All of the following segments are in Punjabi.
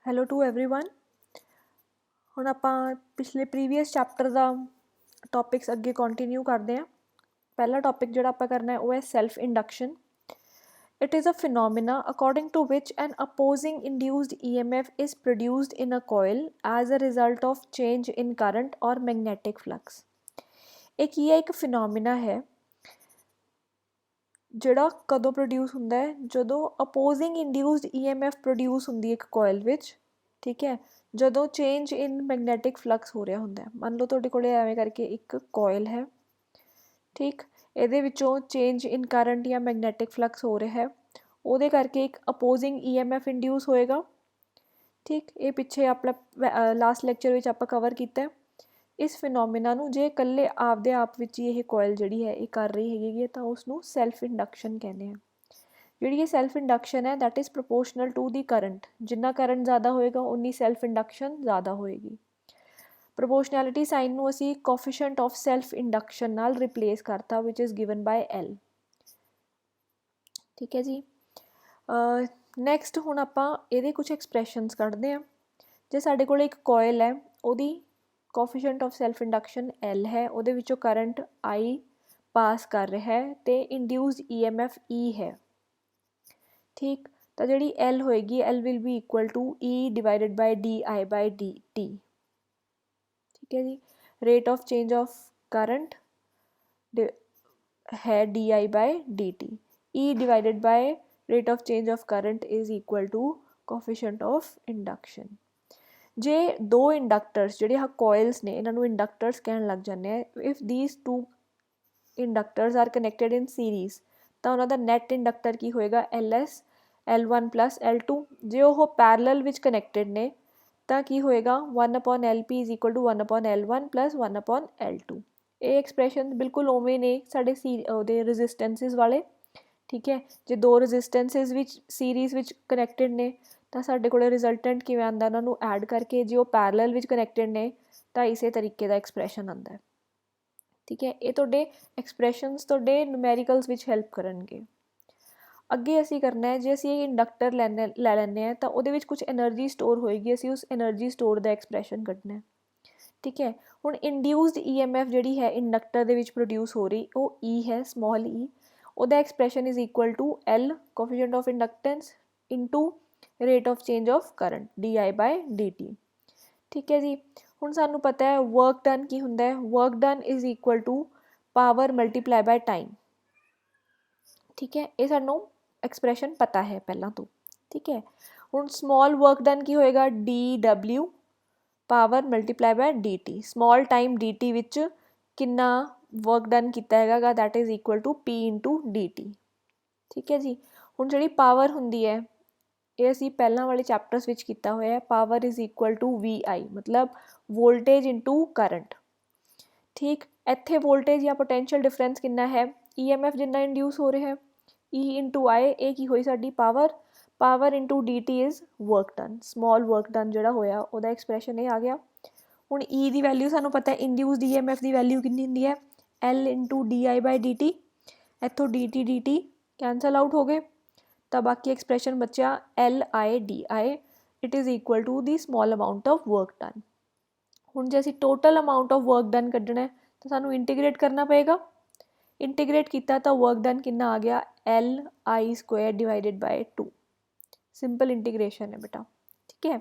Hello to everyone. ਹੁਣ ਆਪਾਂ ਪਿਛਲੇ ਪ੍ਰੀਵੀਅਸ ਚੈਪਟਰ ਦਾ ਟੌਪਿਕਸ ਅੱਗੇ ਕੰਟੀਨਿਊ ਕਰਦੇ ਹਾਂ। ਪਹਿਲਾ ਟੌਪਿਕ ਜਿਹੜਾ ਆਪਾਂ ਕਰਨਾ ਹੈ ਉਹ ਹੈ self induction. It is a phenomena according to which an opposing induced EMF is produced in a coil as a result of change in current or magnetic flux। ਇਹ ਕੀ ਹੈ? ਇੱਕ ਫਿਨੋਮੀਨਾ ਹੈ ਜਿਹੜਾ ਕਦੋਂ ਪ੍ਰੋਡਿਊਸ ਹੁੰਦਾ ਹੈ? ਜਦੋਂ ਅਪੋਜ਼ਿੰਗ ਇੰਡਿਊਸਡ EMF ਪ੍ਰੋਡਿਊਸ ਹੁੰਦੀ ਹੈ ਇੱਕ ਕੋਇਲ ਵਿੱਚ, ਠੀਕ ਹੈ, ਜਦੋਂ ਚੇਂਜ ਇਨ ਮੈਗਨੈਟਿਕ ਫਲਕਸ ਹੋ ਰਿਹਾ ਹੁੰਦਾ ਹੈ। ਮੰਨ ਲਓ ਤੁਹਾਡੇ ਕੋਲ ਐਵੇਂ ਕਰਕੇ ਇੱਕ ਕੋਇਲ ਹੈ, ਠੀਕ, ਇਹਦੇ ਵਿੱਚੋਂ ਚੇਂਜ ਇਨ ਕਰੰਟ ਜਾਂ ਮੈਗਨੈਟਿਕ ਫਲਕਸ ਹੋ ਰਿਹਾ ਹੈ, ਉਹਦੇ ਕਰਕੇ ਇੱਕ ਅਪੋਜ਼ਿੰਗ EMF ਇੰਡਿਊਸ ਹੋਏਗਾ, ਠੀਕ। ਇਹ ਪਿੱਛੇ ਆਪਣਾ ਲਾਸਟ ਲੈਕਚਰ ਵਿੱਚ ਆਪਾਂ ਕਵਰ ਕੀਤਾ। ਇਸ ਫਿਨੋਮੀਨਾ ਨੂੰ ਜੇ ਇਕੱਲੇ ਆਪਦੇ ਆਪ ਵਿੱਚ ਹੀ ਇਹ ਕੋਇਲ ਜਿਹੜੀ ਹੈ ਇਹ ਕਰ ਰਹੀ ਹੈਗੀ ਤਾਂ ਉਸਨੂੰ ਸੈਲਫ ਇੰਡਕਸ਼ਨ ਕਹਿੰਦੇ ਆ। ਜਿਹੜੀ ਇਹ ਸੈਲਫ ਇੰਡਕਸ਼ਨ ਹੈ that is ਪ੍ਰਪੋਰਸ਼ਨਲ to the current. ਜਿੰਨਾ ਕਰੰਟ ਜ਼ਿਆਦਾ ਹੋਏਗਾ ਉਨੀ ਸੈਲਫ ਇੰਡਕਸ਼ਨ ਜ਼ਿਆਦਾ ਹੋਏਗੀ। ਪ੍ਰਪੋਰਸ਼ਨੈਲਿਟੀ ਸਾਈਨ ਨੂੰ ਅਸੀਂ ਕੋਫੀਸ਼ੀਐਂਟ ਆਫ ਸੈਲਫ ਇੰਡਕਸ਼ਨ ਨਾਲ ਰਿਪਲੇਸ ਕਰਤਾ ਵਿਚ ਇਜ਼ ਗਿਵਨ ਬਾय L, ਠੀਕ ਹੈ ਜੀ। ਨੈਕਸਟ ਹੁਣ ਆਪਾਂ ਇਹਦੇ ਕੁਝ ਐਕਸਪ੍ਰੈਸ਼ਨਸ ਕੱਢਦੇ ਹਾਂ। ਜੇ ਸਾਡੇ ਕੋਲ ਇੱਕ ਕੋਇਲ ਹੈ, ਉਹਦੀ coefficient of self induction L ਹੈ, ਉਹਦੇ ਵਿੱਚੋਂ ਕਰੰਟ I ਪਾਸ ਕਰ ਰਿਹਾ ਹੈ ਅਤੇ ਇੰਡਿਊਸਡ EMF E ਹੈ, ਠੀਕ। ਤਾਂ ਜਿਹੜੀ L ਹੋਏਗੀ L will be equal to E divided by DI/dt, ਠੀਕ ਹੈ ਜੀ। Rate of change of current है DI/dt। E divided by rate of change of current is equal to coefficient of induction. जे दो इंडक्टर्स ਜਿਹੜੇ ਆ ਕੋਇਲਸ ਨੇ ਇਹਨਾਂ ਨੂੰ ਇੰਡਕਟਰਸ ਕਹਿਣ ਲੱਗ ਜਾਂਦੇ ਆ। If these two inductors are connected in series ਤਾਂ ਉਹਨਾਂ ਦਾ ਨੈਟ ਇੰਡਕਟਰ ਕੀ ਹੋਏਗਾ? LS L1 plus L2। ਜੇ ਉਹ ਪੈਰਲਲ ਵਿੱਚ ਕਨੈਕਟਡ ਨੇ ਤਾਂ ਕੀ ਹੋਏਗਾ? 1/LP is equal to 1/L1 plus 1/L2। ਇਹ ਐਕਸਪ੍ਰੈਸ਼ਨ ਬਿਲਕੁਲ ਉਵੇਂ ਨੇ ਸਾਡੇ ਉਹਦੇ ਰੈਜ਼ਿਸਟੈਂਸਿਸ ਵਾਲੇ, ਠੀਕ ਹੈ। ਜੇ ਦੋ ਰੈਜ਼ਿਸਟੈਂਸਿਸ ਵਿੱਚ ਸੀਰੀਜ਼ ਵਿੱਚ ਕਨੈਕਟਡ ਨੇ ਤਾਂ ਸਾਡੇ ਕੋਲ ਰਿਜ਼ਲਟੈਂਟ ਕਿਵੇਂ ਆਉਂਦਾ? ਉਹਨਾਂ ਨੂੰ ਐਡ ਕਰਕੇ। ਜੇ ਉਹ ਪੈਰਲਲ ਵਿੱਚ ਕਨੈਕਟਡ ਨੇ ਤਾਂ ਇਸੇ ਤਰੀਕੇ ਦਾ ਐਕਸਪ੍ਰੈਸ਼ਨ ਆਉਂਦਾ, ਠੀਕ ਹੈ। ਇਹ ਤੁਹਾਡੇ ਐਕਸਪ੍ਰੈਸ਼ਨਸ ਤੁਹਾਡੇ ਨੂਮੈਰੀਕਲਸ ਵਿੱਚ ਹੈਲਪ ਕਰਨਗੇ। ਅੱਗੇ ਅਸੀਂ ਕਰਨਾ ਹੈ, ਜੇ ਅਸੀਂ ਇਹ ਇੰਡਕਟਰ ਲੈ ਲੈਂਦੇ ਹਾਂ ਤਾਂ ਉਹਦੇ ਵਿੱਚ ਕੁਝ ਐਨਰਜੀ ਸਟੋਰ ਹੋਏਗੀ। ਅਸੀਂ ਉਸ ਐਨਰਜੀ ਸਟੋਰ ਦਾ ਐਕਸਪ੍ਰੈਸ਼ਨ ਕੱਢਣਾ, ਠੀਕ ਹੈ। ਹੁਣ ਇੰਡਿਊਸਡ EMF ਜਿਹੜੀ ਹੈ ਇੰਡਕਟਰ ਦੇ ਵਿੱਚ ਪ੍ਰੋਡਿਊਸ ਹੋ ਰਹੀ ਉਹ E ਹੈ, ਸਮੋਲ E। ਉਹਦਾ expression is equal to L coefficient of inductance into rate of change of current DI/dt, ਠੀਕ ਹੈ ਜੀ। ਹੁਣ ਸਾਨੂੰ ਪਤਾ ਹੈ ਵਰਕ ਡਨ ਕੀ ਹੁੰਦਾ ਹੈ? Work done is equal to power multiply by time, ਠੀਕ ਹੈ। ਇਹ ਸਾਨੂੰ ਐਕਸਪ੍ਰੈਸ਼ਨ ਪਤਾ ਹੈ ਪਹਿਲਾਂ ਤੋਂ, ਠੀਕ ਹੈ। ਹੁਣ ਸਮੋਲ ਵਰਕ ਡਨ ਕੀ ਹੋਏਗਾ? DW power multiply by DT। Small time DT ਵਿੱਚ ਕਿੰਨਾ ਵਰਕ ਡਨ ਕੀਤਾ ਹੈਗਾ that is equal to P into DT, ਠੀਕ ਹੈ ਜੀ। ਹੁਣ ਜਿਹੜੀ ਪਾਵਰ ਹੁੰਦੀ ਹੈ ਇਹ ਅਸੀਂ ਪਹਿਲਾਂ ਵਾਲੇ ਚੈਪਟਰਸ ਵਿੱਚ ਕੀਤਾ ਹੋਇਆ ਹੈ। Power is equal to VI ਮਤਲਬ ਵੋਲਟੇਜ ਇੰਟੂ ਕਰੰਟ, ਠੀਕ। ਇੱਥੇ ਵੋਲਟੇਜ ਜਾਂ ਪੋਟੈਂਸ਼ੀਅਲ ਡਿਫਰੈਂਸ ਕਿੰਨਾ ਹੈ? EMF ਜਿੰਨਾ ਇੰਡਿਊਸ ਹੋ ਰਿਹਾ ਹੈ E ਇੰਟੂ I। ਇਹ ਕੀ ਹੋਈ ਸਾਡੀ power. Power into DT is work done. Small work done ਜਿਹੜਾ ਹੋਇਆ ਉਹਦਾ ਐਕਸਪ੍ਰੈਸ਼ਨ ਇਹ ਆ ਗਿਆ। ਹੁਣ E ਦੀ ਵੈਲਿਊ ਸਾਨੂੰ ਪਤਾ ਇੰਡਿਊਸਡ EMF ਦੀ ਵੈਲਿਊ ਕਿੰਨੀ ਹੁੰਦੀ ਹੈ? L into DI/dt। ਇੱਥੋਂ DT ਕੈਂਸਲ ਆਊਟ ਹੋ ਗਏ ਤਾਂ ਬਾਕੀ ਐਕਸਪ੍ਰੈਸ਼ਨ ਬਚਿਆ LI/DI। It is equal to the small amount of work done. ਹੁਣ ਜੇ ਅਸੀਂ total amount of work done ਕੱਢਣਾ ਤਾਂ ਸਾਨੂੰ ਇੰਟੀਗ੍ਰੇਟ ਕਰਨਾ ਪਏਗਾ। ਇੰਟੀਗ੍ਰੇਟ ਕੀਤਾ ਤਾਂ ਵਰਕ ਡਨ ਕਿੰਨਾ ਆ ਗਿਆ? LI² ਡਿਵਾਈਡਡ ਬਾਈ 2। ਸਿੰਪਲ ਇੰਟੀਗ੍ਰੇਸ਼ਨ ਹੈ ਬੇਟਾ, ਠੀਕ ਹੈ।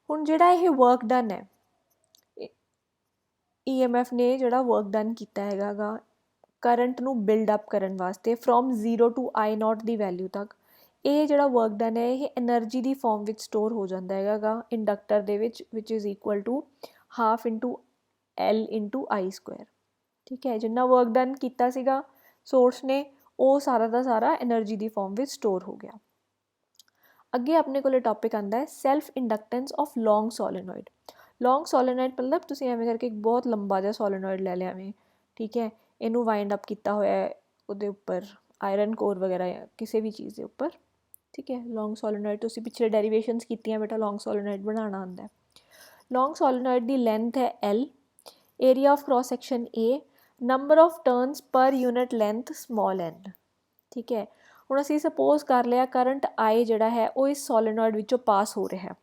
ਹੁਣ ਜਿਹੜਾ ਇਹ ਵਰਕ ਡਨ ਹੈ EMF ਨੇ ਜਿਹੜਾ ਵਰਕ ਡਨ ਕੀਤਾ ਹੈਗਾ ਗਾ ਕਰੰਟ ਨੂੰ ਬਿਲਡ ਅਪ ਕਰਨ ਵਾਸਤੇ from 0 to I0 the value ਤੱਕ, ਇਹ ਜਿਹੜਾ ਵਰਕ ਡਨ ਹੈ ਇਹ ਐਨਰਜੀ ਦੀ ਫੋਰਮ ਵਿੱਚ ਸਟੋਰ ਹੋ ਜਾਂਦਾ ਹੈਗਾ ਗਾ ਇੰਡਕਟਰ ਦੇ ਵਿੱਚ ਵਿਚ is equal to half into L into I², ਠੀਕ ਹੈ। ਜਿੰਨਾ ਵਰਕ ਡਨ ਕੀਤਾ ਸੀਗਾ ਸੋਰਸ ਨੇ ਉਹ ਸਾਰਾ ਦਾ ਸਾਰਾ ਐਨਰਜੀ ਦੀ ਫੋਰਮ ਵਿੱਚ ਸਟੋਰ ਹੋ ਗਿਆ। ਅੱਗੇ ਆਪਣੇ ਕੋਲ ਟੌਪਿਕ ਆਉਂਦਾ ਹੈ self ਇੰਡਕਟੈਂਸ of long solenoid. Long solenoid ਮਤਲਬ ਤੁਸੀਂ ਐਵੇਂ ਕਰਕੇ ਇੱਕ ਬਹੁਤ ਲੰਬਾ ਜਿਹਾ ਸੋਲੇਨੋਇਡ ਲੈ ਲਿਆ ਐਵੇਂ, ਠੀਕ ਹੈ। ਇਹਨੂੰ ਵਾਈਂਡ ਅਪ ਕੀਤਾ ਹੋਇਆ ਹੈ ਉਹਦੇ ਉੱਪਰ ਆਇਰਨ ਕੋਰ ਵਗੈਰਾ ਜਾਂ ਕਿਸੇ ਵੀ ਚੀਜ਼ ਦੇ ਉੱਪਰ, ਠੀਕ ਹੈ। ਲੌਂਗ ਸੋਲੇਨੋਇਡ ਤੁਸੀਂ ਪਿਛਲੇ ਡੈਰੀਵੇਸ਼ਨਸ ਕੀਤੀਆਂ ਬੇਟਾ, ਲੌਂਗ ਸੋਲੇਨੋਇਡ ਬਣਾਉਣਾ ਆਉਂਦਾ। ਲੌਂਗ ਸੋਲੇਨੋਇਡ ਦੀ ਲੈਂਥ ਹੈ L, area of cross section A, number of turns ਪਰ ਯੂਨਿਟ ਲੈਂਥ small n, ਠੀਕ ਹੈ। ਹੁਣ ਅਸੀਂ ਸਪੋਜ਼ ਕਰ ਲਿਆ ਕਰੰਟ I ਜਿਹੜਾ ਹੈ ਉਹ ਇਸ ਸੋਲੇਨੋਇਡ ਵਿੱਚੋਂ ਪਾਸ ਹੋ ਰਿਹਾ,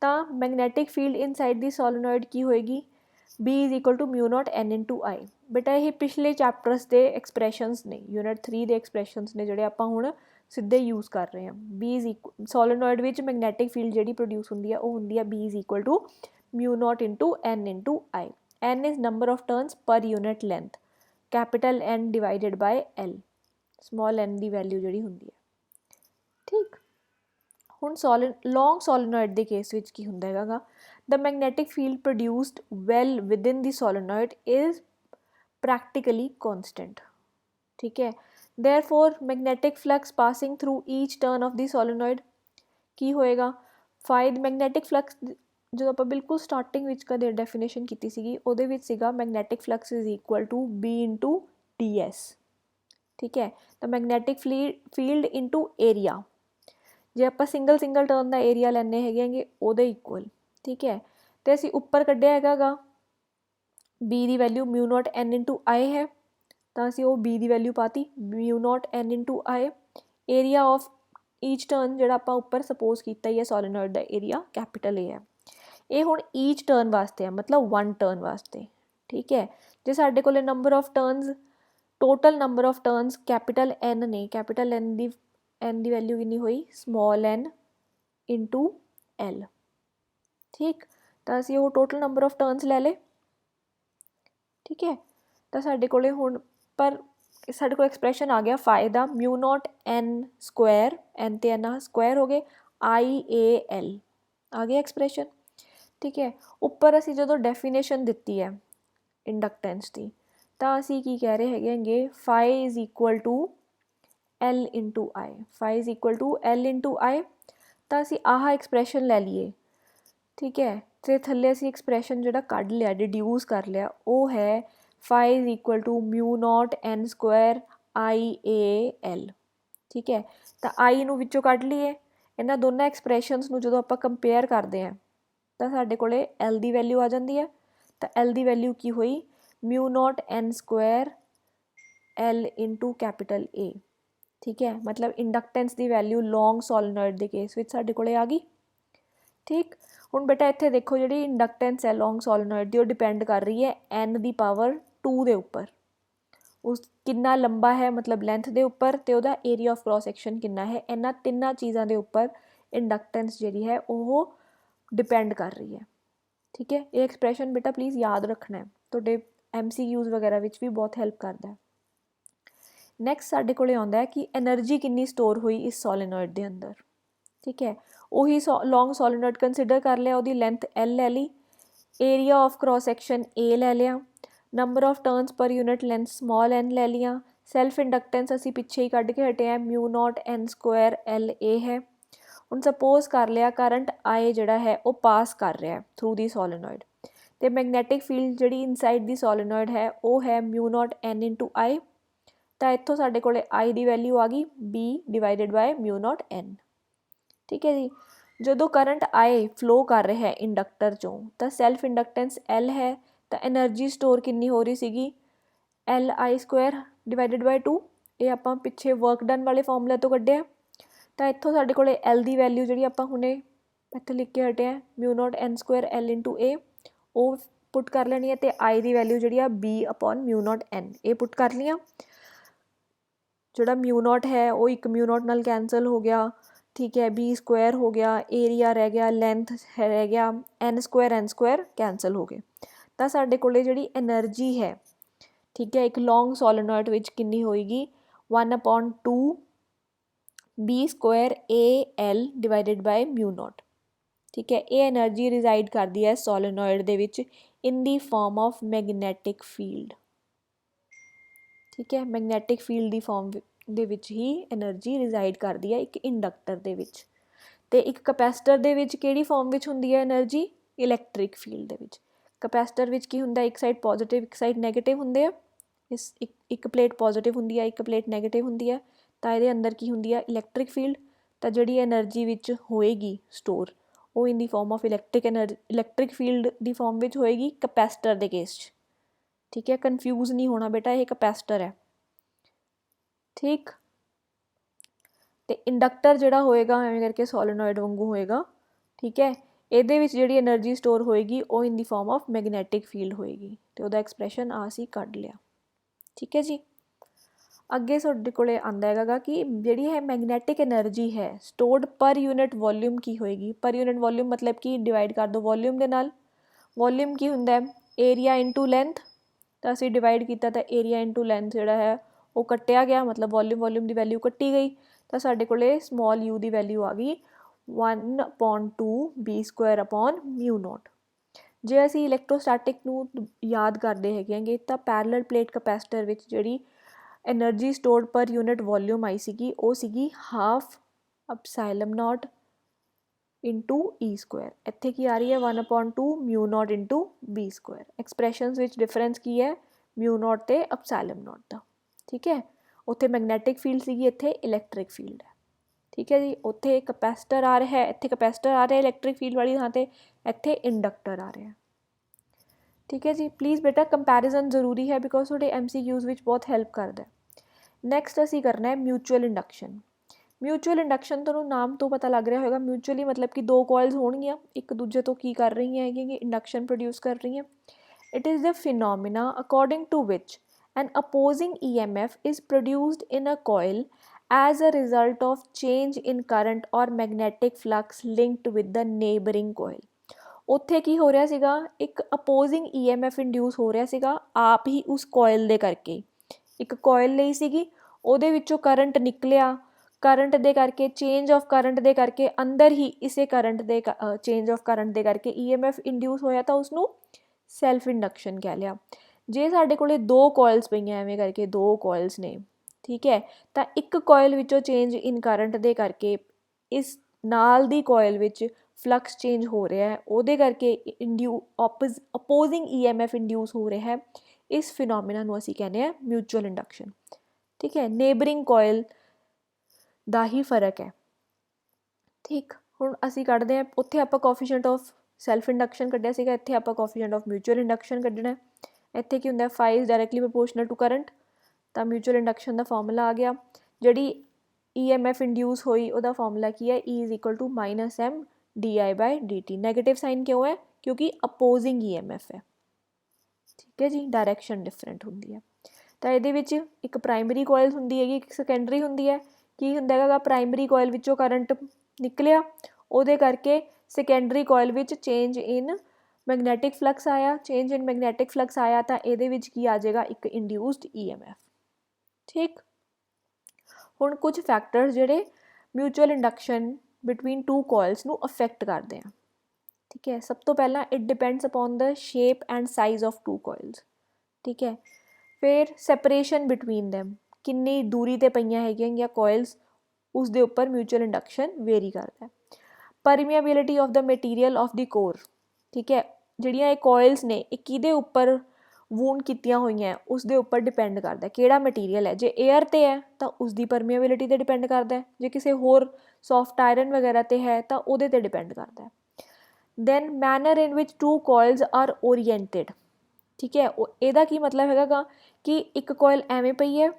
ਤਾਂ ਮੈਗਨੈਟਿਕ ਫੀਲਡ ਇਨਸਾਈਡ ਦੀ ਸੋਲੇਨੋਇਡ ਕੀ ਹੋਏਗੀ, B = μ0n/I। ਬੇਟਾ ਇਹ ਪਿਛਲੇ ਚੈਪਟਰਸ ਦੇ ਐਕਸਪ੍ਰੈਸ਼ਨਸ ਨੇ, ਯੂਨਿਟ 3 ਦੇ ਐਕਸਪ੍ਰੈਸ਼ਨਸ ਨੇ ਜਿਹੜੇ ਆਪਾਂ ਹੁਣ ਸਿੱਧੇ ਯੂਜ਼ ਕਰ ਰਹੇ ਹਾਂ। ਸੋਲੇਨੋਇਡ ਵਿੱਚ ਮੈਗਨੈਟਿਕ ਫੀਲਡ ਜਿਹੜੀ ਪ੍ਰੋਡਿਊਸ ਹੁੰਦੀ ਹੈ ਉਹ ਹੁੰਦੀ ਹੈ B = μ0 × n/I। n is number of turns per unit length, capital N divided by L, small n the value ਜਿਹੜੀ ਹੁੰਦੀ ਹੈ। ਠੀਕ, ਹੁਣ ਲੌਂਗ ਸੋਲੇਨੋਇਡ ਦੇ ਕੇਸ ਵਿੱਚ ਕੀ ਹੁੰਦਾ ਹੈਗਾ, the magnetic field produced well within the solenoid is practically constant। ठीक है, therefore magnetic flux passing through each turn of the solenoid ਕੀ ਹੋਏਗਾ, find magnetic flux ਜਦੋਂ ਆਪਾਂ ਬਿਲਕੁਲ ਸਟਾਰਟਿੰਗ ਵਿੱਚ ਕਦੇ ਡੈਫੀਨੇਸ਼ਨ ਕੀਤੀ ਸੀਗੀ ਉਹਦੇ ਵਿੱਚ ਸੀਗਾ ਮੈਗਨੈਟਿਕ ਫਲਕਸ = B × ds। ਠੀਕ ਹੈ, ਤਾਂ ਮੈਗਨੈਟਿਕ ਫੀਲਡ × ਏਰੀਆ, ਜੇ ਆਪਾਂ ਸਿੰਗਲ ਟਰਨ ਦਾ ਏਰੀਆ ਲੈਂਦੇ ਹੈਗੇ ਉਹਦੇ ਇਕੁਅਲ। ਠੀਕ ਹੈ, ਅਤੇ ਅਸੀਂ ਉੱਪਰ ਕੱਢਿਆ ਹੈਗਾ ਗਾ B ਦੀ ਵੈਲਿਊ μ0n/I ਹੈ, ਤਾਂ ਅਸੀਂ ਉਹ B ਦੀ ਵੈਲਿਊ ਪਾਤੀ μ0n/I। ਏਰੀਆ ਆਫ ਈਚ ਟਰਨ ਜਿਹੜਾ ਆਪਾਂ ਉੱਪਰ ਸਪੋਜ਼ ਕੀਤਾ ਹੀ ਹੈ solenoid the area capital A ਹੈ। ਇਹ ਹੁਣ ਈਚ ਟਰਨ ਵਾਸਤੇ ਆ, ਮਤਲਬ 1 ਟਰਨ ਵਾਸਤੇ। ਠੀਕ ਹੈ, ਜੇ ਸਾਡੇ ਕੋਲ number of turns, total number of turns capital N ਨੇ, ਕੈਪੀਟਲ N ਦੀ ਵੈਲਿਊ ਕਿੰਨੀ ਹੋਈ, small n × L। ਠੀਕ, ਤਾਂ ਅਸੀਂ ਉਹ ਟੋਟਲ ਨੰਬਰ ਆਫ ਟਰਨਸ ਲੈ ਲਏ। ਠੀਕ ਹੈ, ਤਾਂ ਸਾਡੇ ਕੋਲ ਹੁਣ ਸਾਡੇ ਕੋਲ ਐਕਸਪ੍ਰੈਸ਼ਨ ਆ ਗਿਆ ਫਾਈ ਦਾ μ0n², n ਤੇ n ਸਕੁਆਇਰ ਹੋ ਗਏ, IAL ਆ ਗਿਆ ਐਕਸਪ੍ਰੈਸ਼ਨ। ਠੀਕ ਹੈ, ਉੱਪਰ ਅਸੀਂ ਜਦੋਂ ਡੈਫੀਨੇਸ਼ਨ ਦਿੱਤੀ ਹੈ ਇੰਡਕਟੈਂਸ ਦੀ, ਤਾਂ ਅਸੀਂ ਕੀ ਕਹਿ ਰਹੇ ਹੈਗੇ, ਫਾਈ = L × I, fi = L × I। ਤਾਂ ਅਸੀਂ ਆਹ ਐਕਸਪ੍ਰੈਸ਼ਨ ਲੈ ਲਈਏ। ਠੀਕ ਹੈ, ਅਤੇ ਥੱਲੇ ਅਸੀਂ ਐਕਸਪ੍ਰੈਸ਼ਨ ਜਿਹੜਾ ਕੱਢ ਲਿਆ, ਡਿਡਿਊਸ ਕਰ ਲਿਆ, ਉਹ ਹੈ ਫਾਈ = μ0n² IAL। ਠੀਕ ਹੈ, ਤਾਂ I ਨੂੰ ਵਿੱਚੋਂ ਕੱਢ ਲਈਏ, ਇਹਨਾਂ ਦੋਨਾਂ ਐਕਸਪ੍ਰੈਸ਼ਨਸ ਨੂੰ ਜਦੋਂ ਆਪਾਂ ਕੰਪੇਅਰ ਕਰਦੇ ਹਾਂ ਤਾਂ ਸਾਡੇ ਕੋਲ L ਦੀ ਵੈਲਿਊ ਆ ਜਾਂਦੀ ਹੈ। ਤਾਂ L ਦੀ ਵੈਲਿਊ ਕੀ ਹੋਈ, μ0n² L × A। ਠੀਕ ਹੈ, ਮਤਲਬ ਇੰਡਕਟੈਂਸ ਦੀ ਵੈਲਿਊ ਲੌਂਗ ਸੋਲੇਨੋਇਡ ਦੇ ਕੇਸ ਵਿੱਚ ਸਾਡੇ ਕੋਲ ਆ ਗਈ। ਠੀਕ, ਹੁਣ ਬੇਟਾ ਇੱਥੇ ਦੇਖੋ ਜਿਹੜੀ ਇੰਡਕਟੈਂਸ ਹੈ ਲੌਂਗ ਸੋਲੇਨੋਇਡ ਦੀ ਉਹ ਡਿਪੈਂਡ ਕਰ ਰਹੀ ਹੈ n⁻2 ਦੇ ਉੱਪਰ, ਉਸ ਕਿੰਨਾ ਲੰਬਾ ਹੈ ਮਤਲਬ ਲੈਂਥ ਦੇ ਉੱਪਰ, ਅਤੇ ਉਹਦਾ ਏਰੀਆ ਆਫ ਕ੍ਰੋਸ ਸੈਕਸ਼ਨ ਕਿੰਨਾ ਹੈ। ਇਹਨਾਂ ਤਿੰਨਾਂ ਚੀਜ਼ਾਂ ਦੇ ਉੱਪਰ ਇੰਡਕਟੈਂਸ ਜਿਹੜੀ ਹੈ ਉਹ ਡਿਪੈਂਡ ਕਰ ਰਹੀ ਹੈ। ਠੀਕ ਹੈ, ਇਹ ਐਕਸਪ੍ਰੈਸ਼ਨ ਬੇਟਾ ਪਲੀਜ਼ ਯਾਦ ਰੱਖਣਾ ਹੈ, ਤੁਹਾਡੇ MCQs ਵਗੈਰਾ ਵਿੱਚ ਵੀ ਬਹੁਤ ਹੈਲਪ ਕਰਦਾ ਹੈ। ਨੈਕਸਟ ਸਾਡੇ ਕੋਲ ਆਉਂਦਾ ਹੈ ਕਿ ਐਨਰਜੀ ਕਿੰਨੀ ਸਟੋਰ ਹੋਈ ਇਸ ਸੋਲੇਨੋਇਡ ਦੇ ਅੰਦਰ। ਠੀਕ ਹੈ, ਉਹੀ ਲੌਂਗ ਸੋਲੇਨੋਇਡ ਕੰਸੀਡਰ ਕਰ ਲਿਆ, ਉਹਦੀ ਲੈਂਥ L ਲੈ ਲਈ, area of cross section A ਲੈ ਲਿਆ, ਨੰਬਰ ਆਫ ਟਰਨਸ ਪਰ ਯੂਨਿਟ ਲੈਂਥ small n ਲੈ ਲਈਆਂ, ਸੈਲਫ ਇੰਡਕਟੈਂਸ ਅਸੀਂ ਪਿੱਛੇ ਹੀ ਕੱਢ ਕੇ ਹਟੇ ਹਾਂ μ0n² LA ਹੈ। ਹੁਣ ਸਪੋਜ਼ ਕਰ ਲਿਆ ਕਰੰਟ I ਜਿਹੜਾ ਹੈ ਉਹ ਪਾਸ ਕਰ ਰਿਹਾ ਥਰੂ ਦੀ ਸੋਲੇਨੋਇਡ, ਅਤੇ ਮੈਗਨੈਟਿਕ ਫੀਲਡ ਜਿਹੜੀ ਇਨਸਾਈਡ ਦੀ ਸੋਲੇਨੋਇਡ ਹੈ ਉਹ ਹੈ μ0n × I। ਤਾਂ ਇੱਥੋਂ ਸਾਡੇ ਕੋਲ I ਦੀ ਵੈਲਿਊ ਆ ਗਈ B/μ0n। ਠੀਕ ਹੈ ਜੀ, ਜਦੋਂ ਕਰੰਟ I ਫਲੋ ਕਰ ਰਿਹਾ ਹੈ ਇੰਡਕਟਰ 'ਚੋਂ ਤਾਂ ਸੈਲਫ ਇੰਡਕਟੈਂਸ L ਹੈ, ਤਾਂ ਐਨਰਜੀ ਸਟੋਰ ਕਿੰਨੀ ਹੋ ਰਹੀ ਸੀਗੀ, LI² / 2। ਇਹ ਆਪਾਂ ਪਿੱਛੇ ਵਰਕ ਡਨ ਵਾਲੇ ਫਾਰਮੂਲੇ ਤੋਂ ਕੱਢਿਆ। ਤਾਂ ਇੱਥੋਂ ਸਾਡੇ ਕੋਲ L ਦੀ ਵੈਲਿਊ ਜਿਹੜੀ ਆਪਾਂ ਹੁਣੇ ਇੱਥੇ ਲਿਖ ਕੇ ਹਟੇ ਹਾਂ μ0n² L × A, ਉਹ ਪੁੱਟ ਕਰ ਲੈਣੀ ਹੈ, ਅਤੇ I ਦੀ ਵੈਲਿਊ ਜਿਹੜੀ ਆ B/μ0n ਇਹ ਪੁੱਟ ਕਰ ਲਈਆਂ। ਜਿਹੜਾ μ0 ਹੈ ਉਹ ਇੱਕ μ0 ਨਾਲ ਕੈਂਸਲ ਹੋ ਗਿਆ। ਠੀਕ ਹੈ, B² ਹੋ ਗਿਆ, ਏਰੀਆ ਰਹਿ ਗਿਆ, ਲੈਂਥ ਰਹਿ ਗਿਆ, n² ਕੈਂਸਲ ਹੋ ਗਏ। ਤਾਂ ਸਾਡੇ ਕੋਲ ਜਿਹੜੀ ਐਨਰਜੀ ਹੈ, ਠੀਕ ਹੈ, ਇੱਕ ਲੌਂਗ ਸੋਲੇਨੋਇਡ ਵਿੱਚ ਕਿੰਨੀ ਹੋਏਗੀ, 1/2 B² AL / μ0। ਠੀਕ ਹੈ, ਇਹ ਐਨਰਜੀ ਰਿਜ਼ਾਈਡ ਕਰਦੀ ਹੈ ਸੋਲੇਨੋਇਡ ਦੇ ਵਿੱਚ ਇਨ ਦੀ ਫਾਰਮ ਆਫ ਮੈਗਨੈਟਿਕ ਫੀਲਡ। ਠੀਕ ਹੈ, ਮੈਗਨੈਟਿਕ ਫੀਲਡ ਦੀ ਫਾਰਮ ਦੇ ਵਿੱਚ ਹੀ ਐਨਰਜੀ ਰਿਜ਼ਾਈਡ ਕਰਦੀ ਹੈ ਇੱਕ ਇੰਡਕਟਰ ਦੇ ਵਿੱਚ। ਅਤੇ ਇੱਕ ਕਪੈਸਿਟਰ ਦੇ ਵਿੱਚ ਕਿਹੜੀ ਫਾਰਮ ਵਿੱਚ ਹੁੰਦੀ ਹੈ ਐਨਰਜੀ, ਇਲੈਕਟ੍ਰਿਕ ਫੀਲਡ ਦੇ ਵਿੱਚ। ਕਪੈਸਿਟਰ ਵਿੱਚ ਕੀ ਹੁੰਦਾ, ਇੱਕ ਸਾਈਡ ਪੋਜ਼ੀਟਿਵ ਇੱਕ ਸਾਈਡ ਨੈਗੇਟਿਵ ਹੁੰਦੇ ਆ, ਇੱਕ ਪਲੇਟ ਪੋਜ਼ੀਟਿਵ ਹੁੰਦੀ ਹੈ ਇੱਕ ਪਲੇਟ ਨੈਗੇਟਿਵ ਹੁੰਦੀ ਹੈ, ਤਾਂ ਇਹਦੇ ਅੰਦਰ ਕੀ ਹੁੰਦੀ ਹੈ ਇਲੈਕਟ੍ਰਿਕ ਫੀਲਡ। ਤਾਂ ਜਿਹੜੀ ਐਨਰਜੀ ਵਿੱਚ ਹੋਏਗੀ ਸਟੋਰ ਉਹ ਇਨ ਦੀ farm of electric field the farm ਵਿੱਚ ਹੋਏਗੀ ਕਪੈਸਿਟਰ ਦੇ ਕੇਸ 'ਚ। ਠੀਕ ਹੈ, ਕਨਫਿਊਜ਼ ਨਹੀਂ ਹੋਣਾ ਬੇਟਾ, ਇਹ ਕਪੈਸਿਟਰ ਹੈ। ਠੀਕ, ਤੇ ਇੰਡਕਟਰ ਜਿਹੜਾ ਹੋਏਗਾ ਐਵੇਂ ਕਰਕੇ ਸੋਲੇਨੋਇਡ ਵਾਂਗੂ ਹੋਏਗਾ, ਠੀਕ ਹੈ। ਇਹਦੇ ਵਿੱਚ ਜਿਹੜੀ એનર્ਜੀ ਸਟੋਰ ਹੋਏਗੀ ਉਹ ਇਨ ਦੀ ਫਾਰਮ ਆਫ ਮੈਗਨੈਟਿਕ ਫੀਲਡ ਹੋਏਗੀ, ਤੇ ਉਹਦਾ ਐਕਸਪ੍ਰੈਸ਼ਨ ਆ ਅਸੀਂ ਕੱਢ ਲਿਆ, ਠੀਕ ਹੈ ਜੀ। ਅੱਗੇ ਤੁਹਾਡੇ ਕੋਲੇ ਆਉਂਦਾ ਹੈਗਾ ਕਿ ਜਿਹੜੀ ਹੈ ਮੈਗਨੈਟਿਕ એનર્ਜੀ ਹੈ ਸਟੋਰਡ ਪਰ ਯੂਨਿਟ ਵੋਲਿਊਮ ਕੀ ਹੋਏਗੀ। ਪਰ ਯੂਨਿਟ ਵੋਲਿਊਮ ਮਤਲਬ ਕਿ ਡਿਵਾਈਡ ਕਰ ਦਿਓ ਵੋਲਿਊਮ ਦੇ ਨਾਲ। ਵੋਲਿਊਮ ਕੀ ਹੁੰਦਾ ਹੈ, ਏਰੀਆ ਇਨਟੂ ਲੈਂਥ, ਤਾਂ ਅਸੀਂ ਡਿਵਾਈਡ ਕੀਤਾ ਤਾਂ ਏਰੀਆ ਇਨਟੂ ਲੈਂਥ ਜਿਹੜਾ ਹੈ ਉਹ ਕੱਟਿਆ ਗਿਆ, ਮਤਲਬ ਵੋਲਿਊਮ ਦੀ ਵੈਲਿਊ ਕੱਟੀ ਗਈ, ਤਾਂ ਸਾਡੇ ਕੋਲੇ ਸਮੋਲ ਯੂ ਦੀ ਵੈਲਿਊ ਆ ਗਈ 1/2 b²/μ0। ਜੇ ਅਸੀਂ ਇਲੈਕਟ੍ਰੋਸਟੈਟਿਕ ਨੂੰ ਯਾਦ ਕਰਦੇ ਹੈਗੇ ਤਾਂ ਪੈਰਲਲ ਪਲੇਟ ਕਪੈਸਿਟਰ ਵਿੱਚ ਜਿਹੜੀ energy stored per unit volume आई सीगी वो सीगी 1/2 ε0 इंटू E²। इत्थे की आ रही है 1/2 μ0 इंटू B²। एक्सप्रैशनस विच डिफरेंस की है μ0 ते ε0 का, ठीक है। उत्थे मैगनैटिक फील्ड सीगी, इत्थे इलैक्ट्रिक फील्ड है, ठीक है जी। उत्थे कैपेसिटर आ रहा है, इत्थे कैपेसिटर आ रहा है इलैक्ट्रिक फील्ड वाली थां ते, इत्थे इंडक्टर आ रहा है, ठीक है जी। प्लीज़ बेटा कंपैरिजन जरूरी है बिकॉज थोड़े MCQs विच बहुत हेल्प करता है। नैक्सट असी करना है म्यूचुअल इंडक्शन। म्यूचुअल इंडक्शन तुहानूं नाम तो पता लग रहा होगा, म्यूचुअली मतलब कि दो कॉइल्स होणगियां एक दूजे तो की कर रही हैं कि इंडक्शन प्रोड्यूस कर रही हैं। It is the phenomena according to which an opposing EMF is produced in a coil as a result of change in current और magnetic flux linked with the neighbouring coil. उत्थे की हो रहा सीगा, एक अपोजिंग EMF इंड्यूस हो रहा सीगा आप ही उस कॉइल दे करके। एक कॉइल ਲਈ ਸੀਗੀ, ਉਹਦੇ ਵਿੱਚੋਂ ਕਰੰਟ ਨਿਕਲਿਆ, करंट दे करके चेंज ऑफ करंट दे करके अंदर ही इसे करंट दे चेंज ऑफ करंट दे करके EMF इंड्यूस होया तो उसनू सैल्फ इंडक्शन कह लिया। जे साडे कोले दो कॉइल्स पईयां एवें करके दो कॉइल्स ने, ठीक है, तो एक कॉइल विचों चेंज इन करंट दे करके इस नाल दी कॉइल विच फ्लक्स चेंज हो रहा है, ਉਹਦੇ करके अपोजिंग EMF इंड्यूस हो रहा है। इस फिनोमिना नूं असीं कहने आ म्यूचुअल इंडक्शन, ठीक है। नेबरिंग कॉइल ਦਾ ਹੀ ਫਰਕ ਹੈ, ਠੀਕ। ਹੁਣ ਅਸੀਂ ਕੱਢਦੇ ਹਾਂ, ਉੱਥੇ ਆਪਾਂ ਕੋਫੀਸ਼ੀਐਂਟ ਆਫ ਸੈਲਫ ਇੰਡਕਸ਼ਨ ਕੱਢਿਆ ਸੀਗਾ, ਇੱਥੇ ਆਪਾਂ ਕੋਫੀਸ਼ੀਐਂਟ ਆਫ ਮਿਊਚੁਅਲ ਇੰਡਕਸ਼ਨ ਕੱਢਣਾ। ਇੱਥੇ ਕੀ ਹੁੰਦਾ, φ ਇਜ਼ ਡਾਇਰੈਕਟਲੀ ਪ੍ਰਪੋਰਸ਼ਨਲ ਟੂ ਕਰੰਟ, ਤਾਂ ਮਿਊਚੁਅਲ ਇੰਡਕਸ਼ਨ ਦਾ ਫਾਰਮੂਲਾ ਆ ਗਿਆ। ਜਿਹੜੀ EMF ਇੰਡਿਊਸ ਹੋਈ ਉਹਦਾ ਫਾਰਮੂਲਾ ਕੀ ਹੈ, E is equal to -m di/dt। Negative sign ਕਿਉਂ ਹੈ, ਕਿਉਂਕਿ ਅਪੋਜ਼ਿੰਗ EMF ਹੈ, ਠੀਕ ਹੈ ਜੀ, ਡਾਇਰੈਕਸ਼ਨ ਡਿਫਰੈਂਟ ਹੁੰਦੀ ਹੈ। ਤਾਂ ਇਹਦੇ ਵਿੱਚ ਇੱਕ ਪ੍ਰਾਇਮਰੀ ਕੋਇਲ ਹੁੰਦੀ ਹੈਗੀ, ਇੱਕ ਸੈਕੰਡਰੀ ਹੁੰਦੀ ਹੈ। ਕੀ ਹੁੰਦਾ ਹੈਗਾ, ਪ੍ਰਾਇਮਰੀ ਕੋਇਲ ਵਿੱਚੋਂ ਕਰੰਟ ਨਿਕਲਿਆ, ਉਹਦੇ ਕਰਕੇ ਸੈਕੰਡਰੀ ਕੋਇਲ ਵਿੱਚ ਚੇਂਜ ਇਨ ਮੈਗਨੈਟਿਕ ਫਲਕਸ ਆਇਆ, ਚੇਂਜ ਇਨ ਮੈਗਨੈਟਿਕ ਫਲਕਸ ਆਇਆ ਤਾਂ ਇਹਦੇ ਵਿੱਚ ਕੀ ਆ ਜਾਏਗਾ, ਇੱਕ ਇੰਡਿਊਸਡ EMF, ਠੀਕ। ਹੁਣ ਕੁਝ ਫੈਕਟਰ ਜਿਹੜੇ mutual induction between two coils ਨੂੰ ਅਫੈਕਟ ਕਰਦੇ ਆ, ठीक है। सब तो पहला it depends upon the shape and size of two coils, ठीक है। फिर सैपरेशन बिटवीन दैम, किन्नी दूरी ते पईयां हैगियां कोइल्स, उस दे उपर म्यूचुअल इंडक्शन वेरी करता है। Permeability of the material of the core, ठीक है। जिहड़ियां ये कोइल्स ने ये किहदे उपर वूंड कीतियां होईयां उस दे उपर डिपेंड करता है किहड़ा मटीरियल है। जे एयर ते है तो उसकी परमीएबिलिटी ते डिपेंड करता है, जे किसी होर सॉफ्ट आयरन वगैरह ते है तो उहदे ते डिपेंड करता है। then manner in which two coils are oriented, ठीक है। ਇਹਦਾ ਕੀ ਮਤਲਬ ਹੈਗਾ ਕਿ ਇੱਕ ਕੋਇਲ ਐਵੇਂ ਪਈ ਹੈ,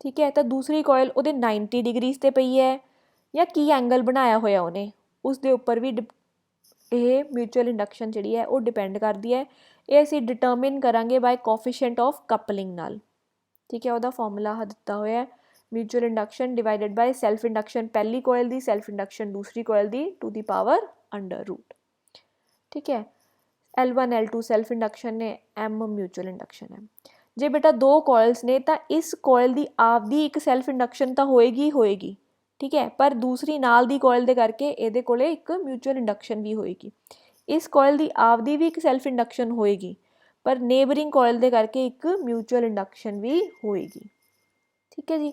ਠੀਕ ਹੈ, ਤਾਂ ਦੂਸਰੀ ਕੋਇਲ ਉਹਦੇ 90 ਡਿਗਰੀਜ਼ 'ਤੇ ਪਈ ਹੈ, ਜਾਂ ਕੀ ਐਂਗਲ ਬਣਾਇਆ ਹੋਇਆ ਉਹਨੇ, ਉਸ ਦੇ ਉੱਪਰ ਵੀ ਇਹ ਮਿਊਚੁਅਲ ਇੰਡਕਸ਼ਨ ਜਿਹੜੀ ਹੈ ਉਹ ਡਿਪੈਂਡ ਕਰਦੀ ਹੈ। ਇਹ ਅਸੀਂ ਡਿਟਰਮਿਨ ਕਰਾਂਗੇ ਬਾਏ ਕੋਫੀਸ਼ੀਐਂਟ ਆਫ ਕਪਲਿੰਗ ਨਾਲ, ਠੀਕ ਹੈ। ਉਹਦਾ ਫਾਰਮੂਲਾ ਦਿੱਤਾ ਹੋਇਆ, mutual induction divided by self induction ਪਹਿਲੀ ਕੋਇਲ ਦੀ, ਸੈਲਫ ਇੰਡਕਸ਼ਨ ਦੂਸਰੀ ਕੋਇਲ ਦੀ, ਟੂ ਦੀ ਪਾਵਰ √, ठीक है। L1 L2 सैल्फ इंडक्शन ने, M म्यूचुअल इंडक्शन है। जे बेटा दो कॉइल्स ने तो इस कॉइल की आपदी एक सैल्फ इंडक्शन तो होएगी होएगी, ठीक है, पर दूसरी नाल दी कॉइल दे करके ये कोले एक म्यूचुअल इंडक्शन भी होएगी। इस कॉइल की आपदी भी एक सैल्फ इंडक्शन होएगी, पर नेबरिंग कॉइल दे करके एक म्यूचुअल इंडक्शन भी होएगी, ठीक है जी।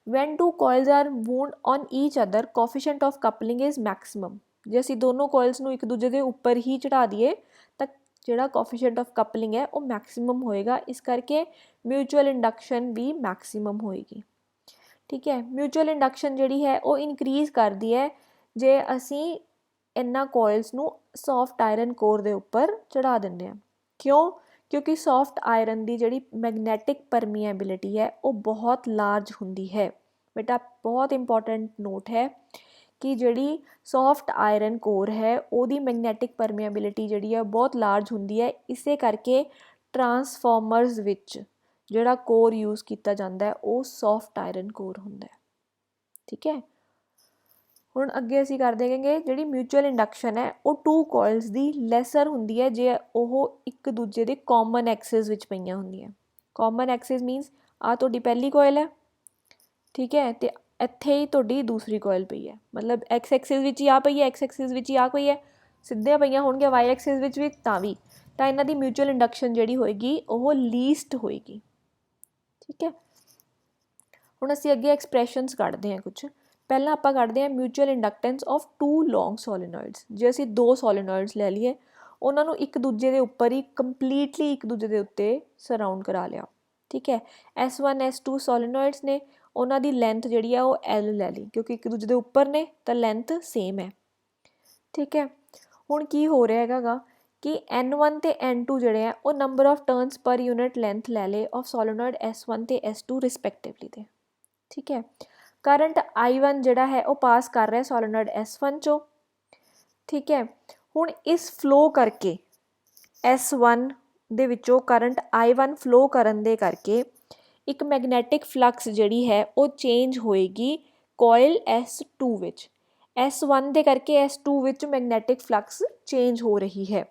When two coils are wound on each other, coefficient of coupling is maximum। ਜੇ ਅਸੀਂ ਦੋਨੋਂ ਕੋਇਲਸ ਨੂੰ ਇੱਕ ਦੂਜੇ ਦੇ ਉੱਪਰ ਹੀ ਚੜਾ ਦਈਏ ਤਾਂ ਜਿਹੜਾ ਕੋਫੀਸ਼ੀਐਂਟ ਆਫ ਕਪਲਿੰਗ ਹੈ ਉਹ ਮੈਕਸਿਮਮ ਹੋਏਗਾ, ਇਸ ਕਰਕੇ ਮਿਊਚੁਅਲ ਇੰਡਕਸ਼ਨ ਵੀ ਮੈਕਸਿਮਮ ਹੋਏਗੀ, ਠੀਕ ਹੈ। ਮਿਊਚੁਅਲ ਇੰਡਕਸ਼ਨ ਜਿਹੜੀ ਹੈ ਉਹ ਇਨਕਰੀਜ਼ ਕਰਦੀ ਹੈ ਜੇ ਅਸੀਂ ਇਹਨਾਂ ਕੋਇਲਸ ਨੂੰ ਸੌਫਟ ਆਇਰਨ ਕੋਰ ਦੇ ਉੱਪਰ ਚੜਾ ਦਿੰਦੇ ਹਾਂ। ਕਿਉਂ? ਕਿਉਂਕਿ ਸੌਫਟ ਆਇਰਨ ਦੀ ਜਿਹੜੀ ਮੈਗਨੈਟਿਕ ਪਰਮੀਐਬਿਲਿਟੀ ਹੈ ਉਹ ਬਹੁਤ ਲਾਰਜ ਹੁੰਦੀ ਹੈ, बेटा बहुत इंपॉर्टेंट नोट है कि ਜਿਹੜੀ ਸੌਫਟ ਆਇਰਨ ਕੋਰ ਹੈ ਉਹਦੀ ਮੈਗਨੈਟਿਕ ਪਰਮੇਬਿਲਿਟੀ ਜਿਹੜੀ ਹੈ ਬਹੁਤ ਲਾਰਜ ਹੁੰਦੀ ਹੈ, ਇਸੇ ਕਰਕੇ ਟਰਾਂਸਫਾਰਮਰਸ ਵਿੱਚ ਜਿਹੜਾ ਕੋਰ ਯੂਜ਼ ਕੀਤਾ ਜਾਂਦਾ ਹੈ ਉਹ ਸੌਫਟ ਆਇਰਨ ਕੋਰ ਹੁੰਦਾ ਹੈ। ਠੀਕ ਹੈ, ਹੁਣ ਅੱਗੇ ਅਸੀਂ ਕਰ ਦੇਵਾਂਗੇ ਜਿਹੜੀ ਮਿਊਚੁਅਲ ਇੰਡਕਸ਼ਨ ਹੈ ਉਹ ਟੂ ਕੋਇਲਸ ਦੀ ਲੈਸਰ ਹੁੰਦੀ ਹੈ ਜੇ ਉਹ ਇੱਕ ਦੂਜੇ ਦੇ ਕਾਮਨ ਐਕਸਿਸ ਵਿੱਚ ਪਈਆਂ ਹੁੰਦੀਆਂ। ਕਾਮਨ ਐਕਸਿਸ ਮੀਨਸ ਆ ਤੁਹਾਡੀ ਪਹਿਲੀ ਕੋਇਲ ਹੈ, ਠੀਕ ਹੈ, ਤੇ ਇੱਥੇ ਹੀ ਤੁਹਾਡੀ ਦੂਸਰੀ ਕੋਇਲ ਪਈ ਹੈ, ਮਤਲਬ ਐਕਸ ਐਕਸਿਸ ਵਿੱਚ ਹੀ ਆ ਪਈ ਹੈ, ਐਕਸ ਐਕਸਿਸ ਵਿੱਚ ਹੀ ਆ ਪਈ ਹੈ, ਸਿੱਧੀਆਂ ਪਈਆਂ ਹੋਣਗੀਆਂ ਵਾਈ ਐਕਸਿਸ ਵਿੱਚ ਵੀ ਤਾਂ ਵੀ, ਤਾਂ ਇਹਨਾਂ ਦੀ ਮਿਊਚੁਅਲ ਇੰਡਕਸ਼ਨ ਜਿਹੜੀ ਹੋਏਗੀ ਉਹ ਲੀਸਟ ਹੋਏਗੀ। ਠੀਕ ਹੈ, ਹੁਣ ਅਸੀਂ ਅੱਗੇ ਐਕਸਪ੍ਰੈਸ਼ਨਸ ਕੱਢਦੇ ਹਾਂ ਕੁਛ। ਪਹਿਲਾਂ ਆਪਾਂ ਕੱਢਦੇ ਹਾਂ ਮਿਊਚੁਅਲ ਇੰਡਕਟੈਂਸ ਆਫ ਟੂ ਲੌਂਗ ਸੋਲੀਨੋਇਡਸ। ਜੇ ਅਸੀਂ ਦੋ ਸੋਲੀਨੋਇਡਸ ਲੈ ਲਈਏ, ਉਹਨਾਂ ਨੂੰ ਇੱਕ ਦੂਜੇ ਦੇ ਉੱਪਰ ਹੀ ਕੰਪਲੀਟਲੀ ਇੱਕ ਦੂਜੇ ਦੇ ਉੱਤੇ ਸਰਾਊਂਡ ਕਰਾ ਲਿਆ। ਠੀਕ ਹੈ, S1 S2 ਸੋਲੀਨੋਇਡਸ ਨੇ, ਉਹਨਾਂ ਦੀ ਲੈਂਥ ਜਿਹੜੀ ਆ ਉਹ L ਲੈ ਲਈ ਕਿਉਂਕਿ ਇੱਕ ਦੂਜੇ ਦੇ ਉੱਪਰ ਨੇ ਤਾਂ ਲੈਂਥ ਸੇਮ ਹੈ। ਠੀਕ ਹੈ, ਹੁਣ ਕੀ ਹੋ ਰਿਹਾ ਹੈਗਾ ਕਿ N1 ਤੇ N2 ਜਿਹੜੇ ਆ ਉਹ ਨੰਬਰ ਆਫ ਟਰਨਸ ਪਰ ਯੂਨਿਟ ਲੈਂਥ ਲੈ ਲਏ ਆਫ ਸੋਲੀਨੋਇਡ S1 ਤੇ S2 ਰਿਸਪੈਕਟਿਵਲੀ ਦੇ। ਠੀਕ ਹੈ, ਕਰੰਟ I1 ਜਿਹੜਾ ਹੈ ਉਹ ਪਾਸ ਕਰ ਰਿਹਾ ਸੋਲੀਨੋਇਡ S1 ਚੋਂ। ਠੀਕ ਹੈ, ਹੁਣ ਇਸ ਫਲੋ ਕਰਕੇ S1 ਦੇ ਵਿੱਚੋਂ ਕਰੰਟ I1 ਫਲੋ ਕਰਨ ਦੇ ਕਰਕੇ ਇੱਕ ਮੈਗਨੈਟਿਕ ਫਲਕਸ ਜਿਹੜੀ ਹੈ ਉਹ ਚੇਂਜ ਹੋਏਗੀ ਕੋਇਲ S2 ਵਿੱਚ। S1 ਦੇ ਕਰਕੇ S2 ਵਿੱਚ ਮੈਗਨੈਟਿਕ ਫਲਕਸ ਚੇਂਜ ਹੋ ਰਹੀ ਹੈ,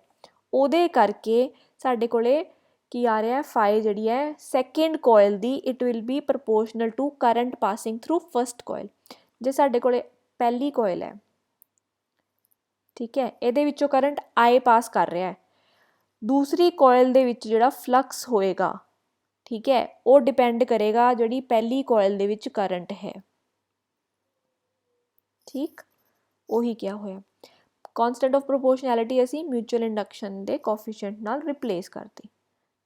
ਉਹਦੇ ਕਰਕੇ ਸਾਡੇ ਕੋਲੇ ਕੀ ਆ ਰਿਹਾ, ਫਾਈ ਜਿਹੜੀ ਹੈ ਸੈਕਿੰਡ ਕੋਇਲ ਦੀ it will be proportional to current passing through first coil. ਜੇ ਸਾਡੇ ਕੋਲੇ ਪਹਿਲੀ ਕੋਇਲ ਹੈ, ਠੀਕ ਹੈ, ਇਹਦੇ ਵਿੱਚੋਂ ਕਰੰਟ I ਪਾਸ ਕਰ ਰਿਹਾ ਹੈ, ਦੂਸਰੀ ਕੋਇਲ ਦੇ ਵਿੱਚ ਜਿਹੜਾ ਫਲਕਸ ਹੋਏਗਾ, ਠੀਕ ਹੈ, ਉਹ ਡਿਪੈਂਡ ਕਰੇਗਾ ਜਿਹੜੀ ਪਹਿਲੀ ਕੋਇਲ ਦੇ ਵਿੱਚ ਕਰੰਟ ਹੈ। ਠੀਕ, ਉਹੀ ਕਿਹਾ ਹੋਇਆ। ਕੌਨਸਟੈਂਟ ਆਫ ਪ੍ਰੋਪੋਰਸ਼ਨੈਲਿਟੀ ਅਸੀਂ ਮਿਊਚੁਅਲ ਇੰਡਕਸ਼ਨ ਦੇ ਕੋਫੀਸ਼ੀਐਂਟ ਨਾਲ ਰਿਪਲੇਸ ਕਰਤੀ।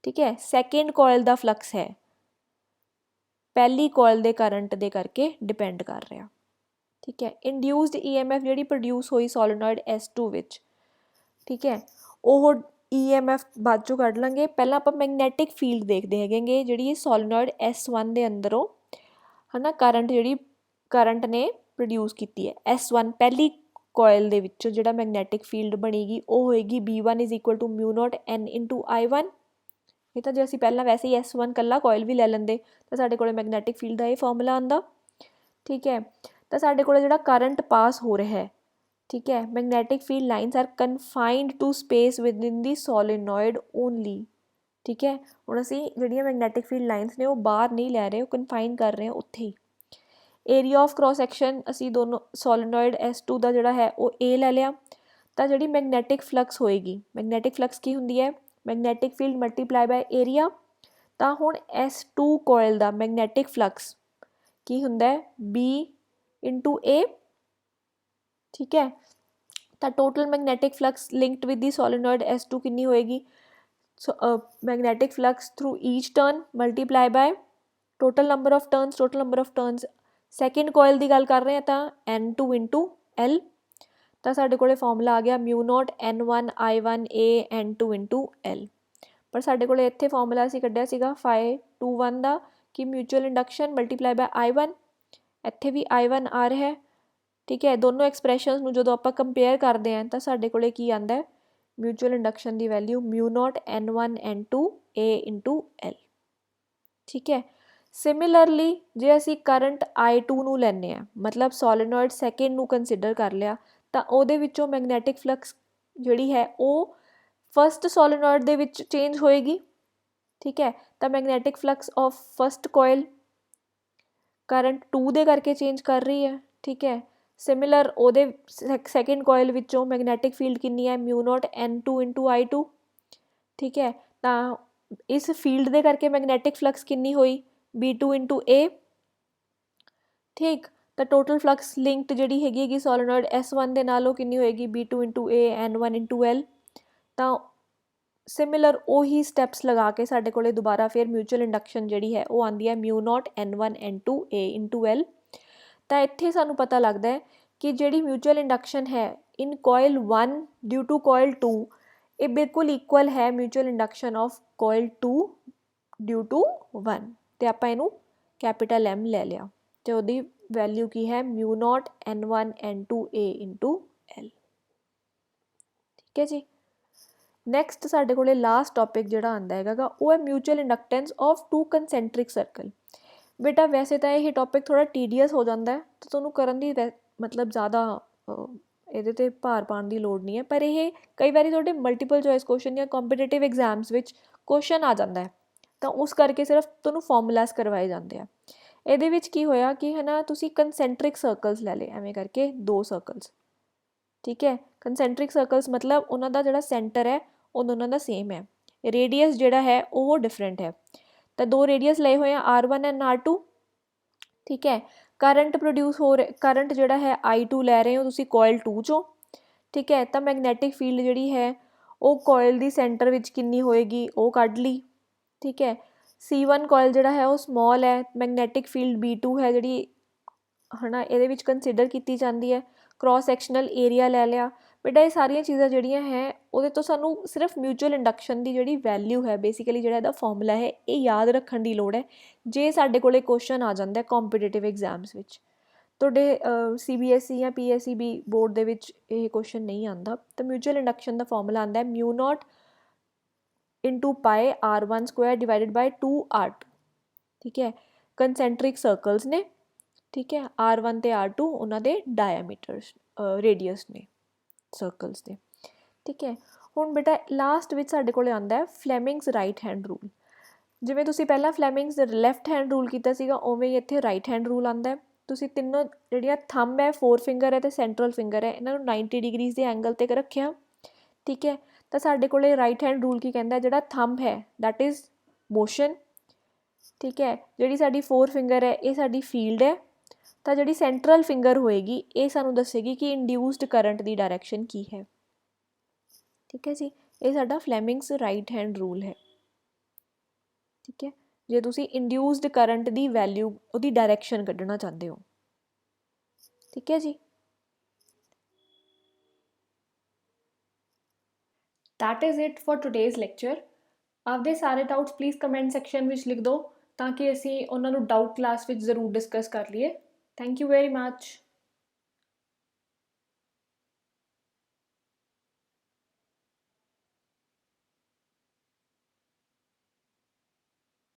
ਠੀਕ ਹੈ, ਸੈਕਿੰਡ ਕੋਇਲ ਦਾ ਫਲਕਸ ਹੈ ਪਹਿਲੀ ਕੋਇਲ ਦੇ ਕਰੰਟ ਦੇ ਕਰਕੇ ਡਿਪੈਂਡ ਕਰ ਰਿਹਾ। ਠੀਕ ਹੈ, ਇੰਡਿਊਸਡ EMF ਜਿਹੜੀ ਪ੍ਰੋਡਿਊਸ ਹੋਈ ਸੋਲੀਨੋਇਡ S2 ਵਿੱਚ, ਠੀਕ ਹੈ, ਉਹ EMF ਬਾਅਦ ਚੋਂ ਕੱਢ ਲਾਂਗੇ। ਪਹਿਲਾਂ ਆਪਾਂ ਮੈਗਨੈਟਿਕ ਫੀਲਡ ਦੇਖਦੇ ਹੈਗੇ ਜਿਹੜੀ ਸੋਲੀਨੋਇਡ S1 ਦੇ ਅੰਦਰੋਂ ਹੈ ਨਾ ਕਰੰਟ ਨੇ ਪ੍ਰੋਡਿਊਸ ਕੀਤੀ ਹੈ। S1 ਪਹਿਲੀ ਕੋਇਲ ਦੇ ਵਿੱਚ ਜਿਹੜਾ ਮੈਗਨੈਟਿਕ ਫੀਲਡ ਬਣੇਗੀ ਉਹ ਹੋਏਗੀ B1 is equal to mu not N into I1। ਇਹ ਤਾਂ ਜੇ ਅਸੀਂ ਪਹਿਲਾਂ ਵੈਸੇ ਹੀ S1 ਇਕੱਲਾ ਕੋਇਲ ਵੀ ਲੈ ਲੈਂਦੇ ਤਾਂ ਸਾਡੇ ਕੋਲ ਮੈਗਨੈਟਿਕ ਫੀਲਡ ਦਾ ਇਹ ਫਾਰਮੂਲਾ ਆਉਂਦਾ। ਠੀਕ ਹੈ, ਤਾਂ ਸਾਡੇ ਕੋਲ ਜਿਹੜਾ ਕਰੰਟ ਪਾਸ ਹੋ ਰਿਹਾ ਹੈ, ਠੀਕ ਹੈ, magnetic field lines are confined to space within the solenoid only. ਠੀਕ ਹੈ, ਹੁਣ ਅਸੀਂ ਜਿਹੜੀਆਂ ਮੈਗਨੈਟਿਕ ਫੀਲਡ ਲਾਈਨਸ ਨੇ ਉਹ ਬਾਹਰ ਨਹੀਂ ਲੈ ਰਹੇ, ਉਹ ਕਨਫਾਈਨ ਕਰ ਰਹੇ ਹਾਂ ਉੱਥੇ ਹੀ। ਏਰੀਆ ਆਫ ਕ੍ਰੋਸ ਸੈਕਸ਼ਨ ਅਸੀਂ ਦੋਨੋਂ ਸੋਲੀਨੋਇਡ S2 ਦਾ ਜਿਹੜਾ ਹੈ ਉਹ A ਲੈ ਲਿਆ। ਤਾਂ ਜਿਹੜੀ ਮੈਗਨੈਟਿਕ ਫਲਕਸ ਹੋਏਗੀ, ਮੈਗਨੈਟਿਕ ਫਲਕਸ ਕੀ ਹੁੰਦੀ ਹੈ, magnetic field multiply by area. ਤਾਂ ਹੁਣ S2 ਕੋਇਲ ਦਾ ਮੈਗਨੈਟਿਕ ਫਲਕਸ ਕੀ ਹੁੰਦਾ ਹੈ, B ਇੰਟੂ A। ਠੀਕ ਹੈ, ਤਾਂ total magnetic flux linked with the solenoid S2 ਕਿੰਨੀ ਹੋਏਗੀ, magnetic flux through each turn multiply by total number of turns. Second coil ਦੀ ਗੱਲ ਕਰ ਰਹੇ ਹਾਂ ਤਾਂ N2 ਇੰਟੂ L। ਤਾਂ ਸਾਡੇ ਕੋਲ ਫਾਰਮੂਲਾ ਆ ਗਿਆ mu not N1 I1 A N2 into L। ਪਰ ਸਾਡੇ ਕੋਲ ਇੱਥੇ ਫਾਰਮੂਲਾ ਅਸੀਂ ਕੱਢਿਆ ਸੀਗਾ φ21 ਦਾ ਕਿ mutual induction multiply bye I1, ਇੱਥੇ ਵੀ I1 ਆ ਰਿਹਾ। ਠੀਕ ਹੈ, ਦੋਨੋਂ ਐਕਸਪ੍ਰੈਸ਼ਨਸ ਨੂੰ ਜਦੋਂ ਆਪਾਂ ਕੰਪੇਅਰ ਕਰਦੇ ਹਾਂ ਤਾਂ ਸਾਡੇ ਕੋਲ ਕੀ ਆਉਂਦਾ, ਮਿਊਚੁਅਲ ਇੰਡਕਸ਼ਨ ਦੀ value mu not N1 N2 A into L। ਠੀਕ ਹੈ, ਸਿਮਿਲਰਲੀ ਜੇ ਅਸੀਂ ਕਰੰਟ I2 ਨੂੰ ਲੈਂਦੇ ਹਾਂ, ਮਤਲਬ ਸੋਲੀਨੋਇਡ ਸੈਕਿੰਡ ਨੂੰ ਕੰਸੀਡਰ ਕਰ ਲਿਆ, ਤਾਂ ਉਹਦੇ ਵਿੱਚੋਂ ਮੈਗਨੈਟਿਕ ਫਲਕਸ ਜਿਹੜੀ ਹੈ ਉਹ ਫਸਟ ਸੋਲੀਨੋਇਡ ਦੇ ਵਿੱਚ ਚੇਂਜ ਹੋਏਗੀ। ਠੀਕ ਹੈ, ਤਾਂ magnetic flux of first coil current 2 ਦੇ ਕਰਕੇ ਚੇਂਜ ਕਰ ਰਹੀ ਹੈ। ਠੀਕ ਹੈ, ਸਿਮਿਲਰ ਉਹਦੇ ਸੈਕਿੰਡ ਕੋਇਲ ਵਿੱਚੋਂ ਮੈਗਨੈਟਿਕ ਫੀਲਡ ਕਿੰਨੀ ਹੈ, mu note N2 into I2। ਠੀਕ ਹੈ, ਤਾਂ ਇਸ ਫੀਲਡ ਦੇ ਕਰਕੇ ਮੈਗਨੈਟਿਕ ਫਲਕਸ ਕਿੰਨੀ ਹੋਈ, B2 ਇੰਟੂ A। ਠੀਕ, ਤਾਂ ਟੋਟਲ ਫਲਕਸ ਲਿੰਕਡ ਜਿਹੜੀ ਹੈਗੀ ਸੋਲੀਨੋਇਡ S1 ਦੇ ਨਾਲ ਉਹ ਕਿੰਨੀ ਹੋਏਗੀ, B2 into A N1 into L। ਤਾਂ ਸਿਮਿਲਰ ਉਹੀ ਸਟੈਪਸ ਲਗਾ ਕੇ ਸਾਡੇ ਕੋਲੇ ਦੁਬਾਰਾ ਫਿਰ ਮਿਊਚੁਅਲ ਇੰਡਕਸ਼ਨ ਜਿਹੜੀ ਹੈ ਉਹ ਆਉਂਦੀ ਹੈ mu not N1 N2 A into L। ਤਾਂ ਇੱਥੇ ਸਾਨੂੰ ਪਤਾ ਲੱਗਦਾ ਹੈ ਕਿ ਜਿਹੜੀ ਮਿਊਚੁਅਲ ਇੰਡਕਸ਼ਨ ਹੈ ਇਨ ਕੋਇਲ 1 ਡਿਊ ਟੂ ਕੋਇਲ 2 ਇਹ ਬਿਲਕੁਲ ਇਕੁਅਲ ਹੈ mutual induction of coil 2 due to 1। ਅਤੇ ਆਪਾਂ ਇਹਨੂੰ ਕੈਪੀਟਲ M ਲੈ ਲਿਆ ਅਤੇ ਉਹਦੀ ਵੈਲਿਊ ਕੀ ਹੈ μ0 n1 n2 a into l। ਠੀਕ ਹੈ ਜੀ। ਨੈਕਸਟ ਸਾਡੇ ਕੋਲੇ ਲਾਸਟ ਟੌਪਿਕ ਜਿਹੜਾ ਆਉਂਦਾ ਹੈਗਾ ਉਹ ਹੈ ਮਿਊਚੁਅਲ ਇੰਡਕਟੈਂਸ ਆਫ ਟੂ ਕੰਸੈਂਟਰਿਕ ਸਰਕਲ। ਬੇਟਾ ਵੈਸੇ ਤਾਂ ਇਹ ਟੌਪਿਕ ਥੋੜ੍ਹਾ ਟੀਡੀਅਸ ਹੋ ਜਾਂਦਾ ਹੈ ਤਾਂ ਤੁਹਾਨੂੰ ਕਰਨ ਦੀ ਮਤਲਬ ਜ਼ਿਆਦਾ ਇਹਦੇ 'ਤੇ ਭਾਰ ਪਾਉਣ ਦੀ ਲੋੜ ਨਹੀਂ ਹੈ, ਪਰ ਇਹ ਕਈ ਵਾਰੀ ਤੁਹਾਡੇ ਮਲਟੀਪਲ ਚੋਇਸ ਕੁਐਸਚਨ ਜਾਂ ਕੰਪੀਟੀਟਿਵ ਐਗਜ਼ਾਮਸ ਵਿੱਚ ਕੁਐਸਚਨ ਆ ਜਾਂਦਾ ਹੈ, ਤਾਂ ਉਸ ਕਰਕੇ ਸਿਰਫ ਤੁਹਾਨੂੰ ਫਾਰਮੂਲਾਸ ਕਰਵਾਏ ਜਾਂਦੇ ਆ। ਇਹਦੇ ਵਿੱਚ ਕੀ ਹੋਇਆ ਕਿ ਹੈ ਨਾ ਤੁਸੀਂ ਕੰਸੈਂਟਰਿਕ ਸਰਕਲਸ ਲੈ ਲਏ, ਐਵੇਂ ਕਰਕੇ 2 ਸਰਕਲਸ। ਠੀਕ ਹੈ, ਕੰਸੈਂਟਰਿਕ ਸਰਕਲਸ ਮਤਲਬ ਉਹਨਾਂ ਦਾ ਜਿਹੜਾ ਸੈਂਟਰ ਹੈ ਉਹ ਦੋਨਾਂ ਦਾ ਸੇਮ ਹੈ, ਰੇਡੀਅਸ ਜਿਹੜਾ ਹੈ ਉਹ ਡਿਫਰੈਂਟ ਹੈ। ਤਾਂ 2 ਰੇਡੀਅਸ ਲਏ ਹੋਏ ਆ R1 ਐਂਡ R2। ਠੀਕ ਹੈ, ਕਰੰਟ ਪ੍ਰੋਡਿਊਸ ਹੋ ਰਿਹਾ, ਕਰੰਟ ਜਿਹੜਾ ਹੈ I2 ਲੈ ਰਹੇ ਹੋ ਤੁਸੀਂ ਕੋਇਲ 2 ਚੋਂ। ਠੀਕ ਹੈ, ਤਾਂ ਮੈਗਨੈਟਿਕ ਫੀਲਡ ਜਿਹੜੀ ਹੈ ਉਹ ਕੋਇਲ ਦੀ ਸੈਂਟਰ ਵਿੱਚ ਕਿੰਨੀ ਹੋਏਗੀ ਉਹ ਕੱਢ ਲਈ। ਠੀਕ ਹੈ, C1 ਕੋਇਲ ਜਿਹੜਾ ਹੈ ਉਹ ਸਮੋਲ ਹੈ, ਮੈਗਨੈਟਿਕ ਫੀਲਡ B2 ਹੈ ਜਿਹੜੀ ਹੈ ਨਾ ਇਹਦੇ ਵਿੱਚ ਕੰਸੀਡਰ ਕੀਤੀ ਜਾਂਦੀ ਹੈ। ਕ੍ਰੋਸ ਸੈਕਸ਼ਨਲ ਏਰੀਆ ਲੈ ਲਿਆ। ਬੇਟਾ ਇਹ ਸਾਰੀਆਂ ਚੀਜ਼ਾਂ ਜਿਹੜੀਆਂ ਹੈ ਉਹਦੇ ਤੋਂ ਸਾਨੂੰ ਸਿਰਫ ਮਿਊਚੁਅਲ ਇੰਡਕਸ਼ਨ ਦੀ ਜਿਹੜੀ ਵੈਲਿਊ ਹੈ ਬੇਸਿਕਲੀ ਜਿਹੜਾ ਇਹਦਾ ਫਾਰਮੂਲਾ ਹੈ ਇਹ ਯਾਦ ਰੱਖਣ ਦੀ ਲੋੜ ਹੈ ਜੇ ਸਾਡੇ ਕੋਲੇ ਕੁਐਸਚਨ ਆ ਜਾਂਦਾ ਕੰਪੀਟੀਟਿਵ ਐਗਜ਼ਾਮਸ ਵਿੱਚ। ਤੁਹਾਡੇ CBSE ਜਾਂ PSEB ਬੋਰਡ ਦੇ ਵਿੱਚ ਇਹ ਕੁਐਸਚਨ ਨਹੀਂ ਆਉਂਦਾ। ਤਾਂ ਮਿਊਚੁਅਲ ਇੰਡਕਸ਼ਨ ਦਾ ਫਾਰਮੂਲਾ ਆਉਂਦਾ ਹੈ μ0 into pi R1 square divided by 2R2। ਠੀਕ ਹੈ, ਕੰਸੈਂਟਰਿਕ ਸਰਕਲਸ ਨੇ। ਠੀਕ ਹੈ, R1 ਅਤੇ R2 ਉਹਨਾਂ ਦੇ ਡਾਇਆਮੀਟਰਸ ਰੇਡੀਅਸ ਨੇ ਸਰਕਲਸ ਦੇ। ਠੀਕ ਹੈ, ਹੁਣ ਬੇਟਾ ਲਾਸਟ ਵਿੱਚ ਸਾਡੇ ਕੋਲ ਆਉਂਦਾ ਫਲੈਮਿੰਗਸ ਰਾਈਟ ਹੈਂਡ ਰੂਲ। ਜਿਵੇਂ ਤੁਸੀਂ ਪਹਿਲਾਂ ਫਲੈਮਿੰਗਸ ਲੈਫਟ ਹੈਂਡ ਰੂਲ ਕੀਤਾ ਸੀਗਾ ਉਵੇਂ ਹੀ ਇੱਥੇ ਰਾਈਟ ਹੈਂਡ ਰੂਲ ਆਉਂਦਾ। ਤੁਸੀਂ ਤਿੰਨੋਂ ਜਿਹੜੀਆਂ ਥੰਬ ਹੈ 4 ਫਿੰਗਰ ਹੈ ਅਤੇ ਸੈਂਟਰਲ ਫਿੰਗਰ ਹੈ ਇਹਨਾਂ ਨੂੰ 90 ਡਿਗਰੀਜ਼ ਦੇ ਐਂਗਲ 'ਤੇ ਰੱਖਿਆ। ਠੀਕ ਹੈ, ਤਾਂ ਸਾਡੇ ਕੋਲ ਰਾਈਟ ਹੈਂਡ ਰੂਲ ਕੀ ਕਹਿੰਦਾ ਜਿਹੜਾ ਥੰਬ ਹੈ ਦੈਟ ਇਜ਼ ਮੋਸ਼ਨ। ਠੀਕ ਹੈ, ਜਿਹੜੀ ਸਾਡੀ 4 ਫਿੰਗਰ ਹੈ ਇਹ ਸਾਡੀ ਫੀਲਡ ਹੈ। ਤਾਂ ਜਿਹੜੀ ਸੈਂਟਰਲ ਫਿੰਗਰ ਹੋਏਗੀ ਇਹ ਸਾਨੂੰ ਦੱਸੇਗੀ ਕਿ ਇੰਡਿਊਸਡ ਕਰੰਟ ਦੀ ਡਾਇਰੈਕਸ਼ਨ ਕੀ ਹੈ। ਠੀਕ ਹੈ ਜੀ, ਇਹ ਸਾਡਾ ਫਲੈਮਿੰਗਸ ਰਾਈਟ ਹੈਂਡ ਰੂਲ ਹੈ। ਠੀਕ ਹੈ, ਜੇ ਤੁਸੀਂ ਇੰਡਿਊਸਡ ਕਰੰਟ ਦੀ ਵੈਲਿਊ ਉਹਦੀ ਡਾਇਰੈਕਸ਼ਨ ਕੱਢਣਾ ਚਾਹੁੰਦੇ ਹੋ। ਠੀਕ ਹੈ ਜੀ। That is it for today's lecture. ਆਪਦੇ ਸਾਰੇ ਡਾਊਟਸ ਪਲੀਜ਼ ਕਮੈਂਟ ਸੈਕਸ਼ਨ ਵਿੱਚ ਲਿਖ ਦਿਓ ਤਾਂ ਕਿ ਅਸੀਂ ਉਹਨਾਂ ਨੂੰ ਡਾਊਟ ਕਲਾਸ ਵਿੱਚ ਜ਼ਰੂਰ ਡਿਸਕਸ ਕਰ ਲਈਏ। Thank you very much.